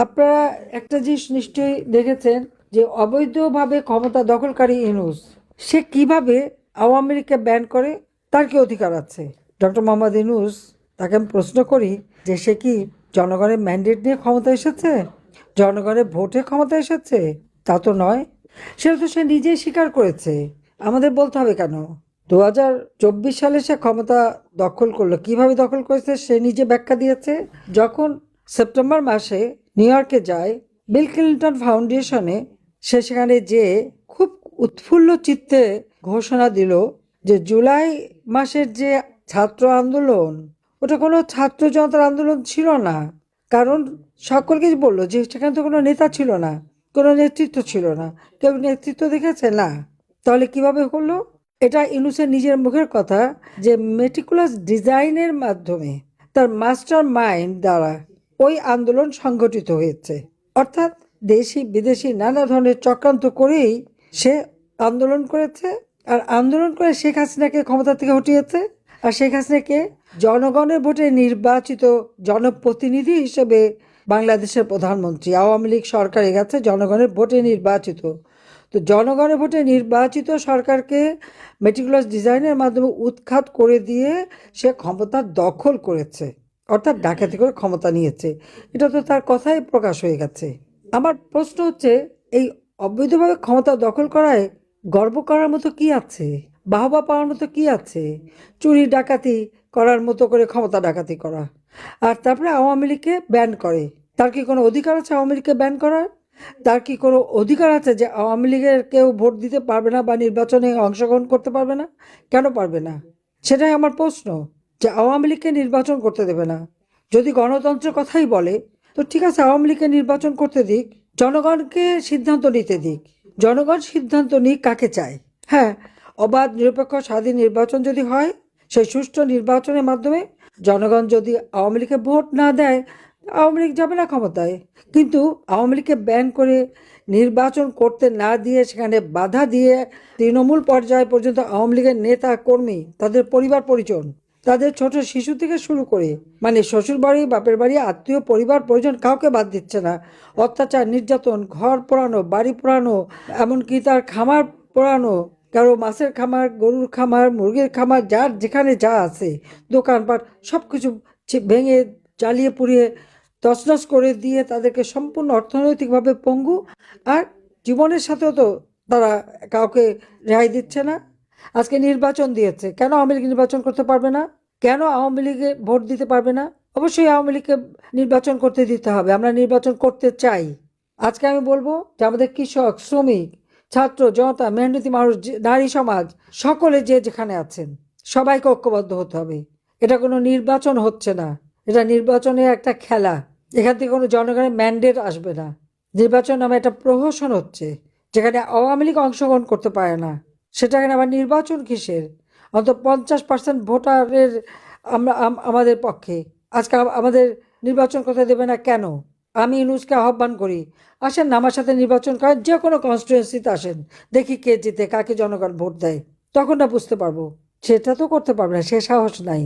আপনারা একটা জিনিস নিশ্চয়ই দেখেছেন যে অবৈধভাবে ক্ষমতা দখলকারী ইউনূস সে কিভাবে আওয়ামী লীগকে ব্যান করে, তার কি অধিকার আছে? ডক্টর মোহাম্মদ ইউনূস, তাকে আমি প্রশ্ন করি যে সে কি জনগণের ম্যান্ডেট নিয়ে ক্ষমতা এসেছে, জনগণের ভোটে ক্ষমতা এসেছে? তা তো নয়। সেটা তো সে নিজেই স্বীকার করেছে, আমাদের বলতে হবে কেন? 2024 সালে সে ক্ষমতা দখল করলো, কিভাবে দখল করেছে সে নিজে ব্যাখ্যা দিয়েছে। যখন সেপ্টেম্বর মাসে নিউ ইয়র্কে যায় বিল ক্লিন্টন ফাউন্ডেশনে, সে সেখানে যে খুব উৎফুল্ল চিত্তে ঘোষণা দিল যে জুলাই মাসের যে ছাত্র আন্দোলন, ওটা কোনো ছাত্র জনতার আন্দোলন ছিল না। কারণ সকলকে বললো যে সেখানে তো কোনো নেতা ছিল না, কোনো নেতৃত্ব ছিল না। কেউ নেতৃত্ব দেখেছে না? তাহলে কিভাবে হলো? এটা ইউনূসের নিজের মুখের কথা যে মেটিকুলাস ডিজাইনের মাধ্যমে তার মাস্টার মাইন্ড দ্বারা ওই আন্দোলন সংগঠিত হয়েছে। অর্থাৎ দেশি বিদেশি নানা ধরনের চক্রান্ত করেই সে আন্দোলন করেছে, আর আন্দোলন করে শেখ হাসিনাকে ক্ষমতা থেকে হটিয়েছে। আর শেখ হাসিনাকে জনগণের ভোটে নির্বাচিত জনপ্রতিনিধি হিসেবে বাংলাদেশের প্রধানমন্ত্রী, আওয়ামী লীগ সরকারের কাছে জনগণের ভোটে নির্বাচিত। তো জনগণের ভোটে নির্বাচিত সরকারকে মেটিকুলাস ডিজাইনের মাধ্যমে উৎখাত করে দিয়ে সে ক্ষমতা দখল করেছে, অর্থাৎ ডাকাতি করে ক্ষমতা নিয়েছে। এটা তো তার কথাই প্রকাশ হয়ে গেছে। আমার প্রশ্ন হচ্ছে, এই অবৈধভাবে ক্ষমতা দখল করায় গর্ব করার মতো কি আছে? বাহবা পাওয়ার মতো কি আছে? চুরি ডাকাতি করার মতো করে ক্ষমতা ডাকাতি করা, আর তারপরে আওয়ামী লীগকে ব্যান করে। তার কি কোনো অধিকার আছে আওয়ামী লীগকে ব্যান করার? তার কি কোনো অধিকার আছে যে আওয়ামী লীগের কেউ ভোট দিতে পারবে না বা নির্বাচনে অংশগ্রহণ করতে পারবে না? কেন পারবে না? সেটাই আমার প্রশ্ন, যে আওয়ামী লীগকে নির্বাচন করতে দেবে না। যদি গণতন্ত্রের কথাই বলে, তো ঠিক আছে, আওয়ামী লীগকে নির্বাচন করতে দিক, জনগণকে সিদ্ধান্ত নিতে দিক। জনগণ সিদ্ধান্ত নিক কাকে চায়। হ্যাঁ, অবাধ নিরপেক্ষ স্বাধীন নির্বাচন যদি হয়, সেই সুষ্ঠু নির্বাচনের মাধ্যমে জনগণ যদি আওয়ামী লীগকে ভোট না দেয়, আওয়ামী লীগ যাবে না ক্ষমতায়। কিন্তু আওয়ামী লীগকে ব্যান করে নির্বাচন করতে না দিয়ে সেখানে বাধা দিয়ে তৃণমূল পর্যায় পর্যন্ত আওয়ামী লীগের নেতা কর্মী, তাদের পরিবার পরিজন, তাদের ছোট শিশু থেকে শুরু করে মানে শ্বশুর বাড়ি বাপের বাড়ি আত্মীয় পরিবার পরিজন কাউকে বাদ দিচ্ছে না। অত্যাচার নির্যাতন, ঘর পোড়ানো, বাড়ি পোড়ানো, এমনকি তার খামার পোড়ানো, কারো মাছের খামার, গরুর খামার, মুরগির খামার, যার যেখানে যা আছে দোকানপাট সব কিছু ভেঙে জ্বালিয়ে পুড়িয়ে তছনছ করে দিয়ে তাদেরকে সম্পূর্ণ অর্থনৈতিকভাবে পঙ্গু, আর জীবনের সাথেও তো তারা কাউকে রেহাই দিচ্ছে না। আজকে নির্বাচন দিয়েছে, কেন আওয়ামী লীগ নির্বাচন করতে পারবে না? কেন আওয়ামী লীগে ভোট দিতে পারবে না? অবশ্যই আওয়ামী লীগকে নির্বাচন করতে দিতে হবে, আমরা নির্বাচন করতে চাই। আজকে আমি বলবো যে আমাদের কৃষক, শ্রমিক, ছাত্র জনতা, মেহনতি মানুষ, নারী সমাজ, সকলে যে যেখানে আছেন সবাইকে ঐক্যবদ্ধ হতে হবে। এটা কোনো নির্বাচন হচ্ছে না, এটা নির্বাচনের একটা খেলা। এখান থেকে কোনো জনগণের ম্যান্ডেট আসবে না। নির্বাচন নামে একটা প্রহসন হচ্ছে, যেখানে আওয়ামী লীগ অংশগ্রহণ করতে পারে না। সেটাখানে আবার নির্বাচন কিসের? অন্তত 50% ভোটারের আমরা আমাদের পক্ষে। আজকে আমাদের নির্বাচন করতে দেবে না কেন? আমি ইউনূসকে আহ্বান করি, আসেন না আমার সাথে নির্বাচন করেন, যে কোনো কনস্টিটুয়েন্সিতে আসেন, দেখি কে জিতে, কাকে জনগণ ভোট দেয়, তখন না বুঝতে পারবো। সেটা তো করতে পারবে না, সে সাহস নাই।